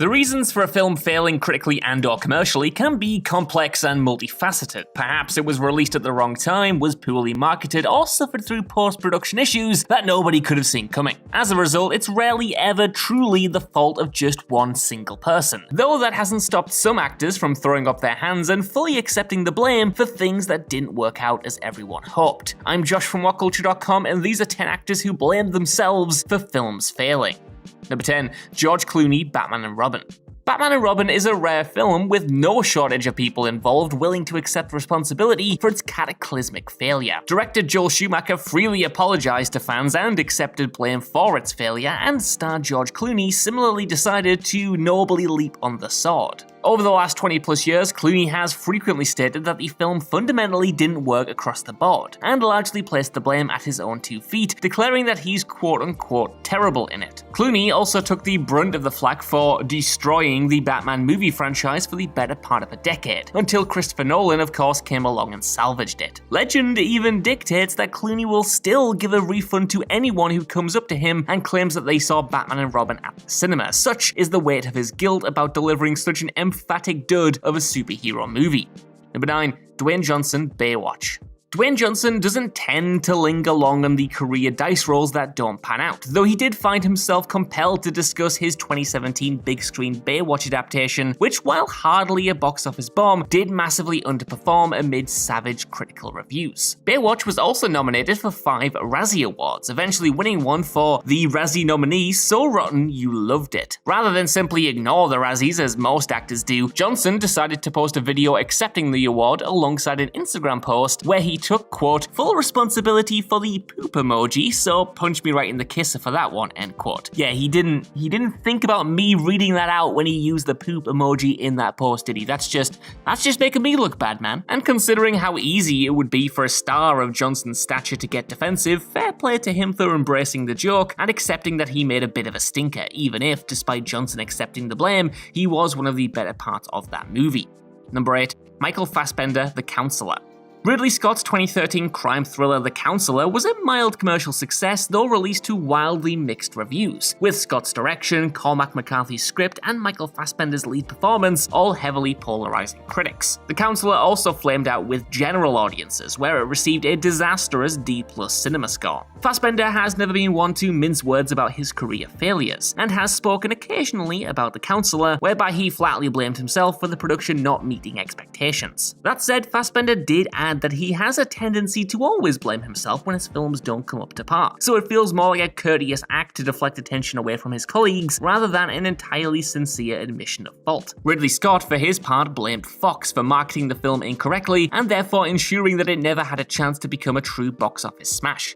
The reasons for a film failing critically and/or commercially can be complex and multifaceted. Perhaps it was released at the wrong time, was poorly marketed, or suffered through post-production issues that nobody could have seen coming. As a result, it's rarely ever truly the fault of just one single person. Though that hasn't stopped some actors from throwing up their hands and fully accepting the blame for things that didn't work out as everyone hoped. I'm Josh from Whatculture.com, and these are 10 actors who blamed themselves for films failing. Number 10. George Clooney, Batman and Robin. Batman and Robin is a rare film with no shortage of people involved willing to accept responsibility for its cataclysmic failure. Director Joel Schumacher freely apologized to fans and accepted blame for its failure, and star George Clooney similarly decided to nobly leap on the sword. Over the last 20 plus years, Clooney has frequently stated that the film fundamentally didn't work across the board, and largely placed the blame at his own 2 feet, declaring that he's quote-unquote terrible in it. Clooney also took the brunt of the flack for destroying the Batman movie franchise for the better part of a decade, until Christopher Nolan of course came along and salvaged it. Legend even dictates that Clooney will still give a refund to anyone who comes up to him and claims that they saw Batman and Robin at the cinema. Such is the weight of his guilt about delivering such an emphatic dud of a superhero movie. Number 9. Dwayne Johnson, Baywatch. Dwayne Johnson doesn't tend to linger long on the career dice rolls that don't pan out, though he did find himself compelled to discuss his 2017 big screen Baywatch adaptation, which, while hardly a box office bomb, did massively underperform amid savage critical reviews. Baywatch was also nominated for 5 Razzie Awards, eventually winning one for the Razzie nominee So Rotten You Loved It. Rather than simply ignore the Razzies as most actors do, Johnson decided to post a video accepting the award alongside an Instagram post where he took, quote, full responsibility for the poop emoji, so punch me right in the kisser for that one, end quote. Yeah, he didn't think about me reading that out when he used the poop emoji in that post, did he? That's just making me look bad, man. And considering how easy it would be for a star of Johnson's stature to get defensive, fair play to him for embracing the joke and accepting that he made a bit of a stinker, even if, despite Johnson accepting the blame, he was one of the better parts of that movie. Number 8. Michael Fassbender, The Counselor. Ridley Scott's 2013 crime thriller The Counselor was a mild commercial success, though released to wildly mixed reviews, with Scott's direction, Cormac McCarthy's script, and Michael Fassbender's lead performance all heavily polarizing critics. The Counselor also flamed out with general audiences, where it received a disastrous D+ cinema score. Fassbender has never been one to mince words about his career failures, and has spoken occasionally about The Counselor, whereby he flatly blamed himself for the production not meeting expectations. That said, Fassbender did add that he has a tendency to always blame himself when his films don't come up to par, so it feels more like a courteous act to deflect attention away from his colleagues rather than an entirely sincere admission of fault. Ridley Scott, for his part, blamed Fox for marketing the film incorrectly and therefore ensuring that it never had a chance to become a true box office smash.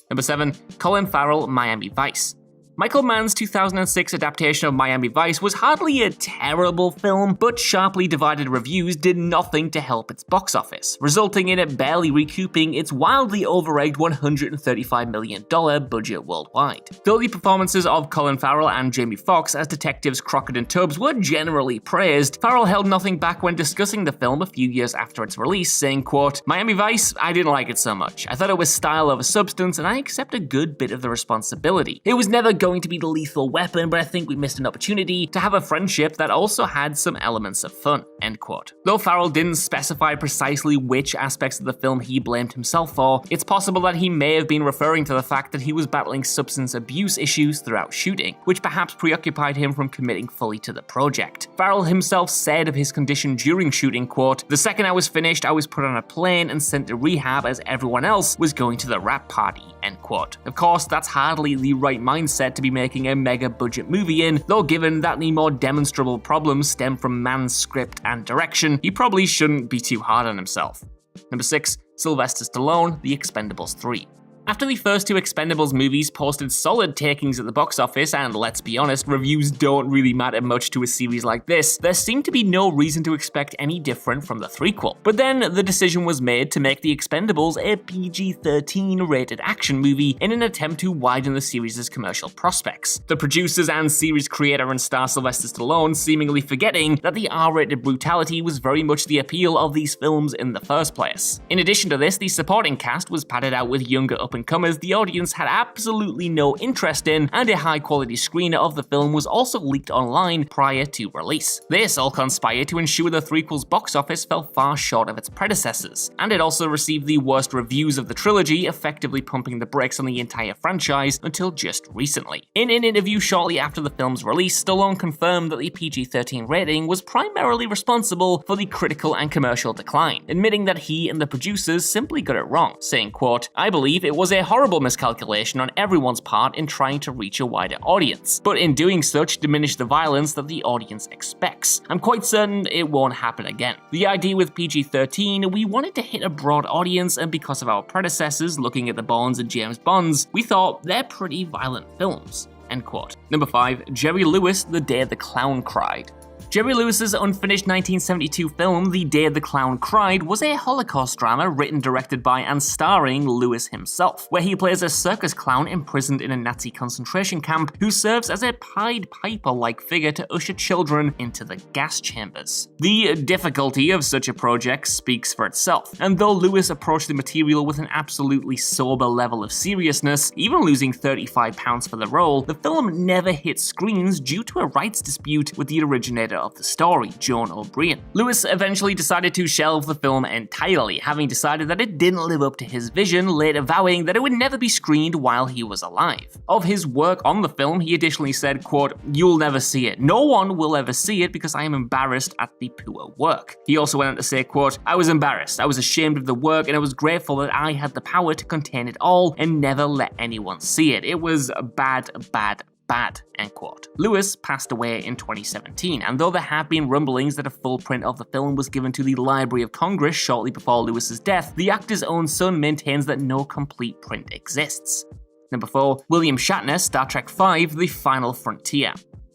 Number 7. Colin Farrell, Miami Vice. Michael Mann's 2006 adaptation of Miami Vice was hardly a terrible film, but sharply divided reviews did nothing to help its box office, resulting in it barely recouping its wildly over-egged $135 million budget worldwide. Though the performances of Colin Farrell and Jamie Foxx as detectives Crockett and Tubbs were generally praised, Farrell held nothing back when discussing the film a few years after its release, saying, quote, Miami Vice, I didn't like it so much. I thought it was style over substance, and I accept a good bit of the responsibility. It was never going to be the lethal weapon, but I think we missed an opportunity to have a friendship that also had some elements of fun, end quote. Though Farrell didn't specify precisely which aspects of the film he blamed himself for, it's possible that he may have been referring to the fact that he was battling substance abuse issues throughout shooting, which perhaps preoccupied him from committing fully to the project. Farrell himself said of his condition during shooting, quote, the second I was finished, I was put on a plane and sent to rehab as everyone else was going to the rap party, end quote. Of course, that's hardly the right mindset to be making a mega budget movie in, though given that the more demonstrable problems stem from Mann's script and direction, he probably shouldn't be too hard on himself. Number 6. Sylvester Stallone, The Expendables 3. After the first 2 Expendables movies posted solid takings at the box office, and let's be honest, reviews don't really matter much to a series like this, there seemed to be no reason to expect any different from the threequel. But then the decision was made to make The Expendables a PG-13 rated action movie in an attempt to widen the series' commercial prospects. The producers and series creator and star Sylvester Stallone seemingly forgetting that the R-rated brutality was very much the appeal of these films in the first place. In addition to this, the supporting cast was padded out with younger up up-and-comers the audience had absolutely no interest in, and a high-quality screener of the film was also leaked online prior to release. This all conspired to ensure the threequel's box office fell far short of its predecessors, and it also received the worst reviews of the trilogy, effectively pumping the brakes on the entire franchise until just recently. In an interview shortly after the film's release, Stallone confirmed that the PG-13 rating was primarily responsible for the critical and commercial decline, admitting that he and the producers simply got it wrong, saying, quote, "I believe it was a horrible miscalculation on everyone's part in trying to reach a wider audience, but in doing such diminish the violence that the audience expects. I'm quite certain it won't happen again. The idea with PG-13, we wanted to hit a broad audience, and because of our predecessors looking at the Bonds and James Bonds, we thought they're pretty violent films." End quote. Number 5. Jerry Lewis, The Day the Clown Cried. Jerry Lewis's unfinished 1972 film, The Day the Clown Cried, was a Holocaust drama written, directed by, and starring Lewis himself, where he plays a circus clown imprisoned in a Nazi concentration camp who serves as a Pied Piper-like figure to usher children into the gas chambers. The difficulty of such a project speaks for itself, and though Lewis approached the material with an absolutely sober level of seriousness, even losing 35 pounds for the role, the film never hit screens due to a rights dispute with the originator of the story, Joan O'Brien. Lewis eventually decided to shelve the film entirely, having decided that it didn't live up to his vision, later vowing that it would never be screened while he was alive. Of his work on the film, he additionally said, quote, "You'll never see it. No one will ever see it because I am embarrassed at the poor work." He also went on to say, quote, "I was embarrassed, I was ashamed of the work, and I was grateful that I had the power to contain it all and never let anyone see it. It was bad, end quote. Lewis passed away in 2017, and though there have been rumblings that a full print of the film was given to the Library of Congress shortly before Lewis's death, the actor's own son maintains that no complete print exists. Number 4. William Shatner, Star Trek V: The Final Frontier.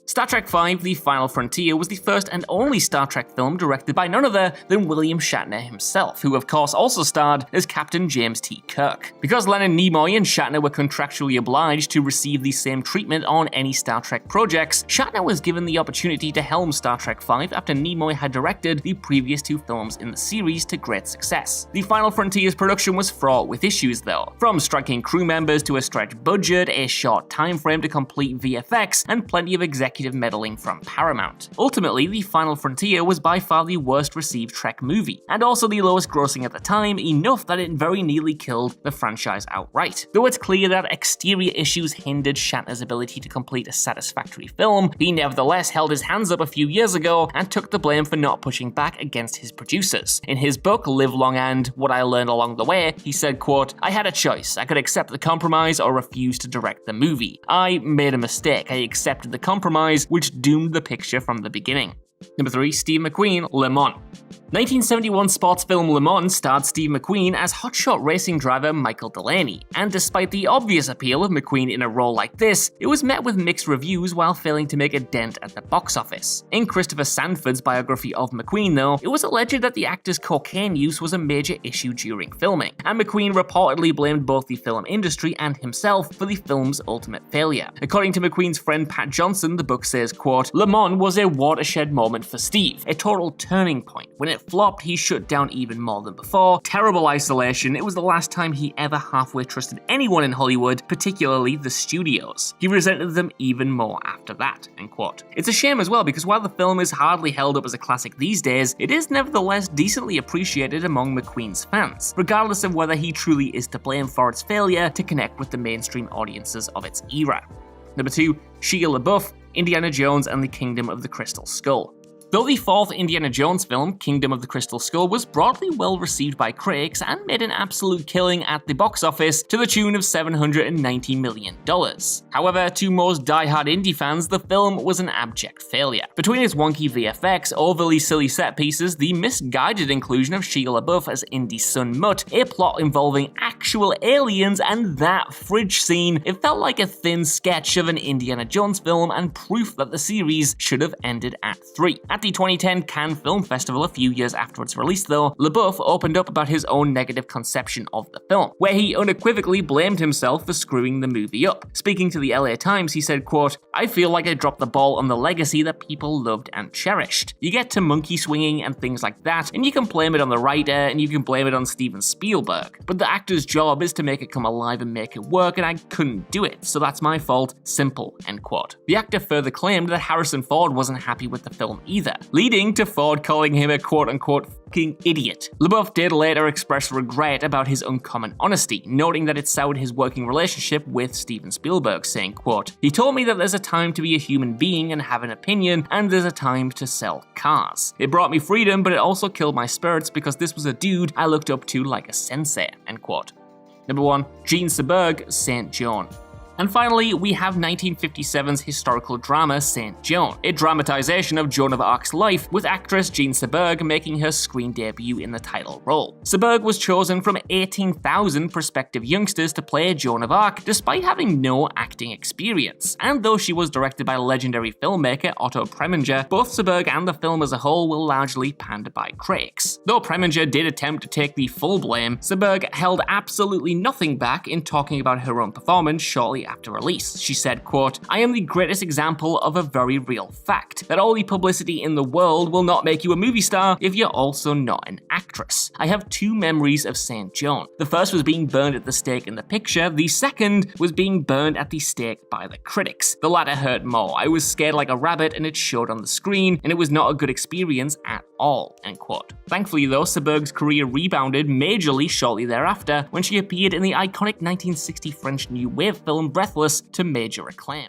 Star Trek V: The Final Frontier was the first and only Star Trek film directed by none other than William Shatner himself, who of course also starred as Captain James T. Kirk. Because Leonard Nimoy and Shatner were contractually obliged to receive the same treatment on any Star Trek projects, Shatner was given the opportunity to helm Star Trek V after Nimoy had directed the previous 2 films in the series to great success. The Final Frontier's production was fraught with issues though, from striking crew members to a stretched budget, a short time frame to complete VFX, and plenty of executive meddling from Paramount. Ultimately, The Final Frontier was by far the worst received Trek movie, and also the lowest grossing at the time, enough that it very nearly killed the franchise outright. Though it's clear that exterior issues hindered Shatner's ability to complete a satisfactory film, he nevertheless held his hands up a few years ago and took the blame for not pushing back against his producers. In his book, Live Long and What I Learned Along the Way, he said, quote, "I had a choice. I could accept the compromise or refuse to direct the movie. I made a mistake. I accepted the compromise, which doomed the picture from the beginning." Number 3. Steve McQueen, Le Mans. 1971 sports film Le Mans starred Steve McQueen as hotshot racing driver Michael Delaney, and despite the obvious appeal of McQueen in a role like this, it was met with mixed reviews while failing to make a dent at the box office. In Christopher Sandford's biography of McQueen though, it was alleged that the actor's cocaine use was a major issue during filming, and McQueen reportedly blamed both the film industry and himself for the film's ultimate failure. According to McQueen's friend Pat Johnson, the book says, quote, "Le Mans was a watershed moment for Steve, a total turning point. When it flopped, he shut down even more than before. Terrible isolation. It was the last time he ever halfway trusted anyone in Hollywood, particularly the studios. He resented them even more after that," end quote. It's a shame as well, because while the film is hardly held up as a classic these days, it is nevertheless decently appreciated among McQueen's fans, regardless of whether he truly is to blame for its failure to connect with the mainstream audiences of its era. Number 2. Shia LaBeouf, Indiana Jones and the Kingdom of the Crystal Skull. Though the 4th Indiana Jones film, Kingdom of the Crystal Skull, was broadly well received by critics and made an absolute killing at the box office to the tune of $790 million. However, to most die-hard indie fans, the film was an abject failure. Between its wonky VFX, overly silly set pieces, the misguided inclusion of Shia LaBeouf as Indy's son Mutt, a plot involving actual aliens, and that fridge scene, it felt like a thin sketch of an Indiana Jones film and proof that the series should have ended at 3. At the 2010 Cannes Film Festival a few years after its release though, LaBeouf opened up about his own negative conception of the film, where he unequivocally blamed himself for screwing the movie up. Speaking to the LA Times, he said, quote, "I feel like I dropped the ball on the legacy that people loved and cherished. You get to monkey swinging and things like that, and you can blame it on the writer and you can blame it on Steven Spielberg. But the actor's job is to make it come alive and make it work, and I couldn't do it, so that's my fault. Simple," end quote. The actor further claimed that Harrison Ford wasn't happy with the film either, leading to Ford calling him a quote-unquote fucking idiot. LaBeouf did later express regret about his uncommon honesty, noting that it soured his working relationship with Steven Spielberg, saying, quote, "He told me that there's a time to be a human being and have an opinion, and there's a time to sell cars. It brought me freedom, but it also killed my spirits because this was a dude I looked up to like a sensei," end quote. Number 1. Gene Seberg, Saint Joan. And finally, we have 1957's historical drama Saint Joan, a dramatization of Joan of Arc's life, with actress Gene Seberg making her screen debut in the title role. Seberg was chosen from 18,000 prospective youngsters to play Joan of Arc, despite having no acting experience. And though she was directed by legendary filmmaker Otto Preminger, both Seberg and the film as a whole were largely panned by critics. Though Preminger did attempt to take the full blame, Seberg held absolutely nothing back in talking about her own performance shortly after release. She said, quote, "I am the greatest example of a very real fact, that all the publicity in the world will not make you a movie star if you're also not an actress. I have 2 memories of Saint Joan. The first was being burned at the stake in the picture, the second was being burned at the stake by the critics. The latter hurt more. I was scared like a rabbit and it showed on the screen, and it was not a good experience at all," end quote. Thankfully though, Seberg's career rebounded majorly shortly thereafter when she appeared in the iconic 1960 French New Wave film Breathless to major acclaim.